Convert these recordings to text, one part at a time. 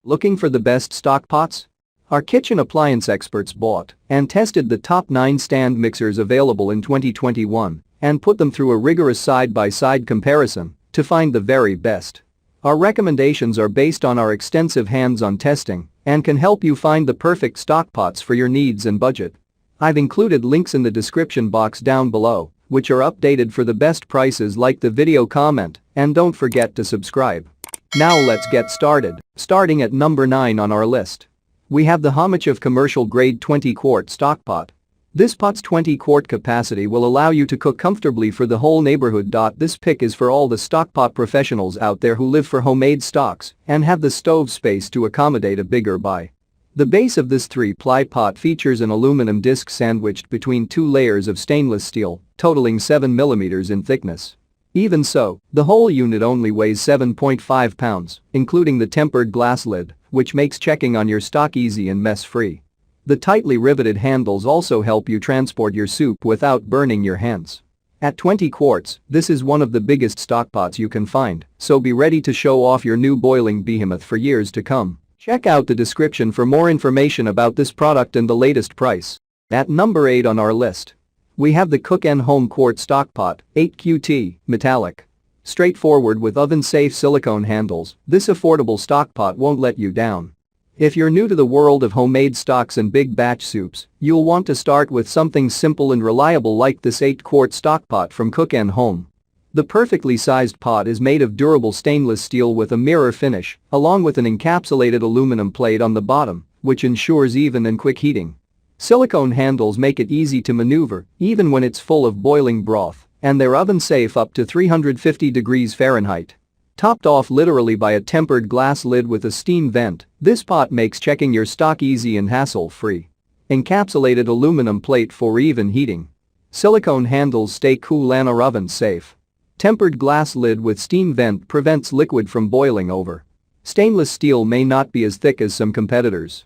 Looking for the best stock pots? Our kitchen appliance experts bought and tested the top 9 stand mixers available in 2021 and put them through a rigorous side-by-side comparison to find the very best. Our recommendations are based on our extensive hands-on testing and can help you find the perfect stock pots for your needs and budget. I've included links in the description box down below, which are updated for the best prices. Like the video, comment, and don't forget to subscribe. Now let's get started. Starting at number 9 on our list, we have the Homachev commercial grade 20-quart stock pot. This pot's 20-quart capacity will allow you to cook comfortably for the whole neighborhood. This pick is for all the stockpot professionals out there who live for homemade stocks and have the stove space to accommodate a bigger buy. The base of this 3-ply pot features an aluminum disc sandwiched between 2 layers of stainless steel, totaling 7 mm in thickness. Even so, the whole unit only weighs 7.5 pounds, including the tempered glass lid, which makes checking on your stock easy and mess-free. The tightly riveted handles also help you transport your soup without burning your hands. At 20 quarts, this is one of the biggest stock pots you can find, so be ready to show off your new boiling behemoth for years to come. Check out the description for more information about this product and the latest price. At number 8 on our list, we have the Cook & Home Quart Stock Pot 8QT Metallic. Straightforward with oven-safe silicone handles, this affordable stock pot won't let you down. If you're new to the world of homemade stocks and big batch soups, you'll want to start with something simple and reliable like this 8-quart stock pot from Cook & Home. The perfectly sized pot is made of durable stainless steel with a mirror finish, along with an encapsulated aluminum plate on the bottom, which ensures even and quick heating. Silicone handles make it easy to maneuver, even when it's full of boiling broth, and they're oven-safe up to 350 degrees Fahrenheit. Topped off literally by a tempered glass lid with a steam vent, this pot makes checking your stock easy and hassle-free. Encapsulated aluminum plate for even heating. Silicone handles stay cool and are oven-safe. Tempered glass lid with steam vent prevents liquid from boiling over. Stainless steel may not be as thick as some competitors.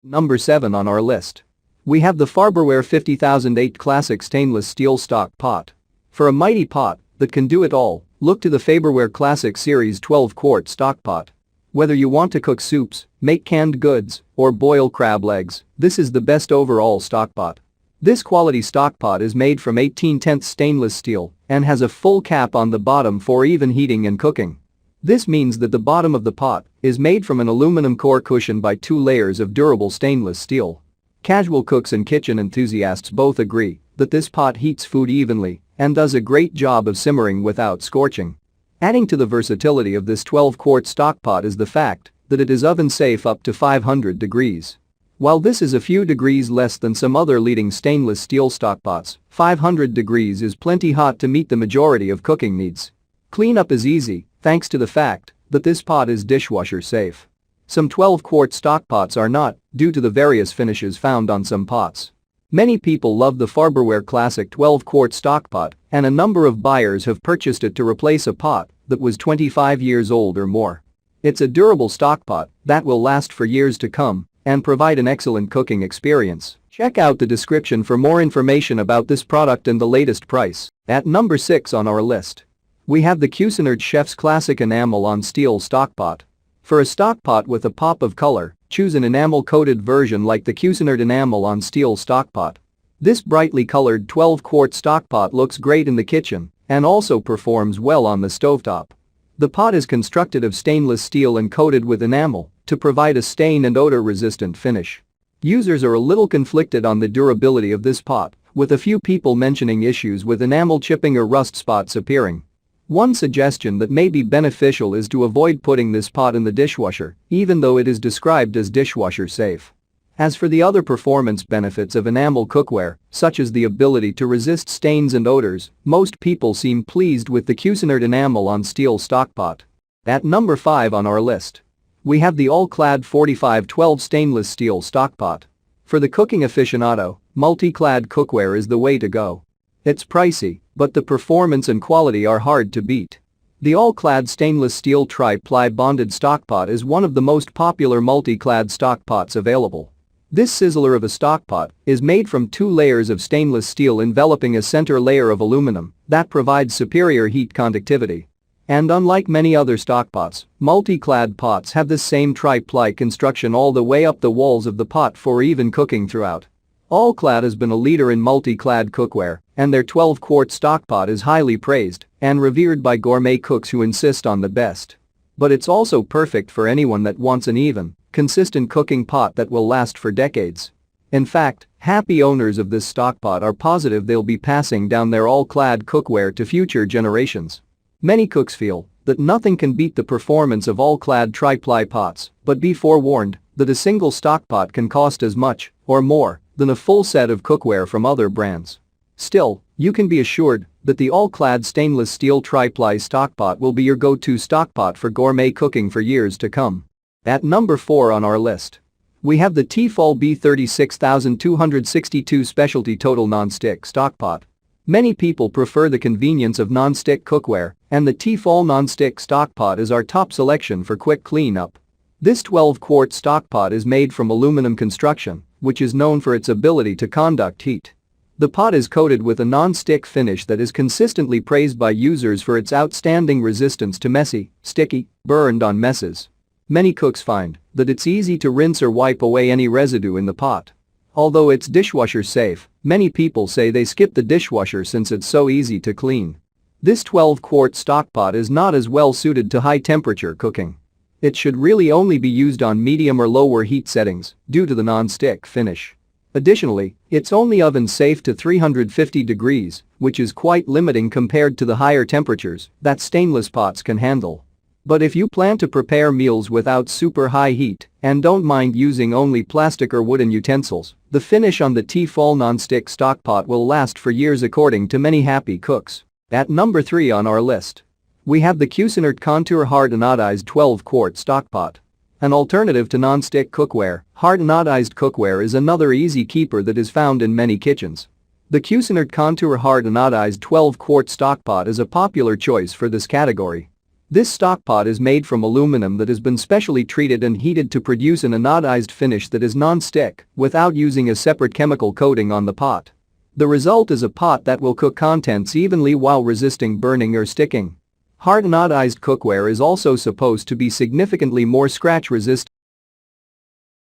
Number 7 on our list, we have the Farberware 50008 Classic Stainless Steel Stock Pot. For a mighty pot that can do it all, look to the Farberware Classic Series 12-quart stock pot. Whether you want to cook soups, make canned goods, or boil crab legs, this is the best overall stock pot. This quality stock pot is made from 18/10 stainless steel and has a full cap on the bottom for even heating and cooking. This means that the bottom of the pot is made from an aluminum core cushioned by 2 layers of durable stainless steel. Casual cooks and kitchen enthusiasts both agree that this pot heats food evenly and does a great job of simmering without scorching. Adding to the versatility of this 12-quart stock pot is the fact that it is oven-safe up to 500 degrees. While this is a few degrees less than some other leading stainless steel stock pots, 500 degrees is plenty hot to meet the majority of cooking needs. Cleanup is easy, thanks to the fact that this pot is dishwasher safe. Some 12-quart stock pots are not, due to the various finishes found on some pots. Many people love the Farberware Classic 12-quart stock pot, and a number of buyers have purchased it to replace a pot that was 25 years old or more. It's a durable stock pot that will last for years to come and provide an excellent cooking experience. Check out the description for more information about this product and the latest price. At number 6 on our list, we have the Cuisinart Chef's Classic Enamel on Steel Stock Pot. For a stock pot with a pop of color, choose an enamel-coated version like the Cuisinart Enamel on Steel Stock Pot. This brightly colored 12-quart stock pot looks great in the kitchen and also performs well on the stovetop. The pot is constructed of stainless steel and coated with enamel to provide a stain and odor-resistant finish. Users are a little conflicted on the durability of this pot, with a few people mentioning issues with enamel chipping or rust spots appearing. One suggestion that may be beneficial is to avoid putting this pot in the dishwasher, even though it is described as dishwasher safe. As for the other performance benefits of enamel cookware, such as the ability to resist stains and odors, most people seem pleased with the Cuisinart Enamel on Steel Stock Pot. At number 5 on our list, we have the All-Clad 4512 Stainless Steel Stock Pot. For the cooking aficionado, multi-clad cookware is the way to go. It's pricey, but the performance and quality are hard to beat. The All-Clad stainless steel Tri-Ply bonded stock pot is one of the most popular multi-clad stock pots available. This sizzler of a stock pot is made from 2 layers of stainless steel enveloping a center layer of aluminum that provides superior heat conductivity. And unlike many other stockpots, multi-clad pots have this same tri-ply construction all the way up the walls of the pot for even cooking throughout. All-Clad has been a leader in multi-clad cookware, and their 12-quart stockpot is highly praised and revered by gourmet cooks who insist on the best. But it's also perfect for anyone that wants an even, consistent cooking pot that will last for decades. In fact, happy owners of this stockpot are positive they'll be passing down their All-Clad cookware to future generations. Many cooks feel that nothing can beat the performance of All-Clad tri-ply pots, but be forewarned that a single stockpot can cost as much or more than a full set of cookware from other brands. Still, you can be assured that the All-Clad stainless steel tri-ply stockpot will be your go-to stockpot for gourmet cooking for years to come. At number 4 on our list, we have the T-fal B36262 Specialty Total Nonstick Stockpot. Many people prefer the convenience of non-stick cookware, and the T-fal non-stick stockpot is our top selection for quick cleanup. This 12-quart stockpot is made from aluminum construction, which is known for its ability to conduct heat. The pot is coated with a non-stick finish that is consistently praised by users for its outstanding resistance to messy, sticky, burned-on messes. Many cooks find that it's easy to rinse or wipe away any residue in the pot. Although it's dishwasher safe, many people say they skip the dishwasher since it's so easy to clean. This 12-quart stockpot is not as well suited to high-temperature cooking. It should really only be used on medium or lower heat settings due to the non-stick finish. Additionally, it's only oven safe to 350 degrees, which is quite limiting compared to the higher temperatures that stainless pots can handle. But if you plan to prepare meals without super high heat and don't mind using only plastic or wooden utensils, the finish on the T-fal non-stick stockpot will last for years according to many happy cooks. At number 3 on our list, we have the Cuisinart Contour Hard Anodized 12-quart stockpot. An alternative to non-stick cookware, hard anodized cookware is another easy keeper that is found in many kitchens. The Cuisinart Contour Hard Anodized 12-quart stockpot is a popular choice for this category. This stockpot is made from aluminum that has been specially treated and heated to produce an anodized finish that is non-stick without using a separate chemical coating on the pot. The result is a pot that will cook contents evenly while resisting burning or sticking. Hard anodized cookware is also supposed to be significantly more scratch resistant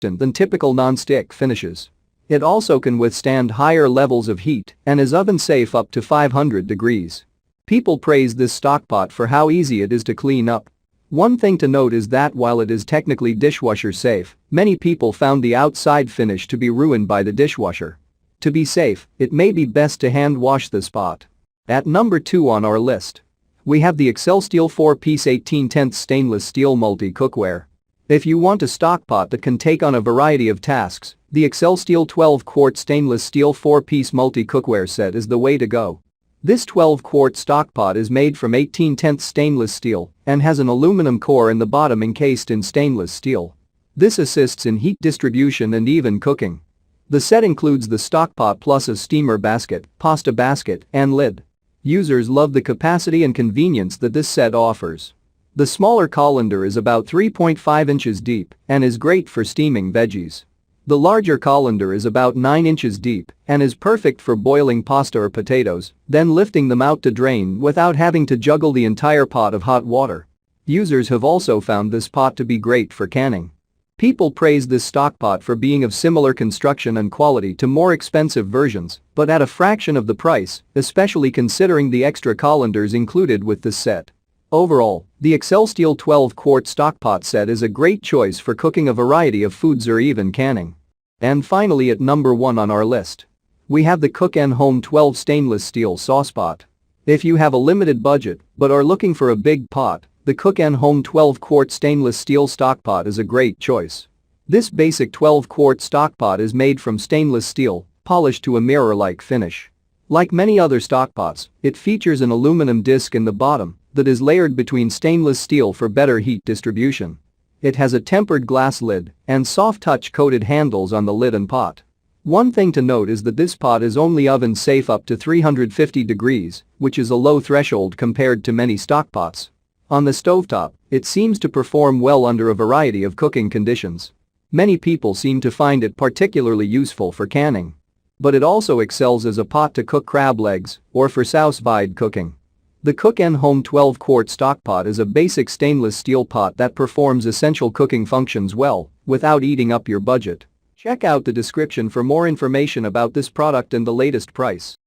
than typical non-stick finishes. It also can withstand higher levels of heat and is oven safe up to 500 degrees. People praise this stockpot for how easy it is to clean up. One thing to note is that while it is technically dishwasher safe, many people found the outside finish to be ruined by the dishwasher. To be safe, it may be best to hand wash this pot. At number 2 on our list, we have the Excelsteel 4-piece 18/10 stainless steel multi-cookware. If you want a stockpot that can take on a variety of tasks, the Excelsteel 12-quart stainless steel 4-piece multi-cookware set is the way to go. This 12-quart stockpot is made from 18/10 stainless steel and has an aluminum core in the bottom encased in stainless steel. This assists in heat distribution and even cooking. The set includes the stockpot plus a steamer basket, pasta basket, and lid. Users love the capacity and convenience that this set offers. The smaller colander is about 3.5 inches deep and is great for steaming veggies. The larger colander is about 9 inches deep and is perfect for boiling pasta or potatoes, then lifting them out to drain without having to juggle the entire pot of hot water. Users have also found this pot to be great for canning. People praise this stockpot for being of similar construction and quality to more expensive versions, but at a fraction of the price, especially considering the extra colanders included with this set. Overall, the Excelsteel 12-quart stockpot set is a great choice for cooking a variety of foods or even canning. And finally at number 1 on our list, we have the Cook & Home 12 stainless steel saucepot. If you have a limited budget but are looking for a big pot, the Cook & Home 12-quart stainless steel stockpot is a great choice. This basic 12-quart stockpot is made from stainless steel, polished to a mirror-like finish. Like many other stockpots, it features an aluminum disc in the bottom that is layered between stainless steel for better heat distribution. It has a tempered glass lid and soft-touch coated handles on the lid and pot. One thing to note is that this pot is only oven safe up to 350 degrees, which is a low threshold compared to many stockpots. On the stovetop, it seems to perform well under a variety of cooking conditions. Many people seem to find it particularly useful for canning. But it also excels as a pot to cook crab legs or for sous vide cooking. The Cook & Home 12-quart Stockpot is a basic stainless steel pot that performs essential cooking functions well without eating up your budget. Check out the description for more information about this product and the latest price.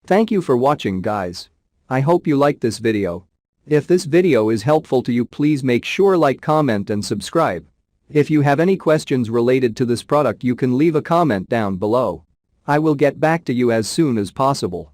Thank you for watching, guys. I hope you liked this video. If this video is helpful to you, please make sure like, comment and subscribe. If you have any questions related to this product, you can leave a comment down below. I will get back to you as soon as possible.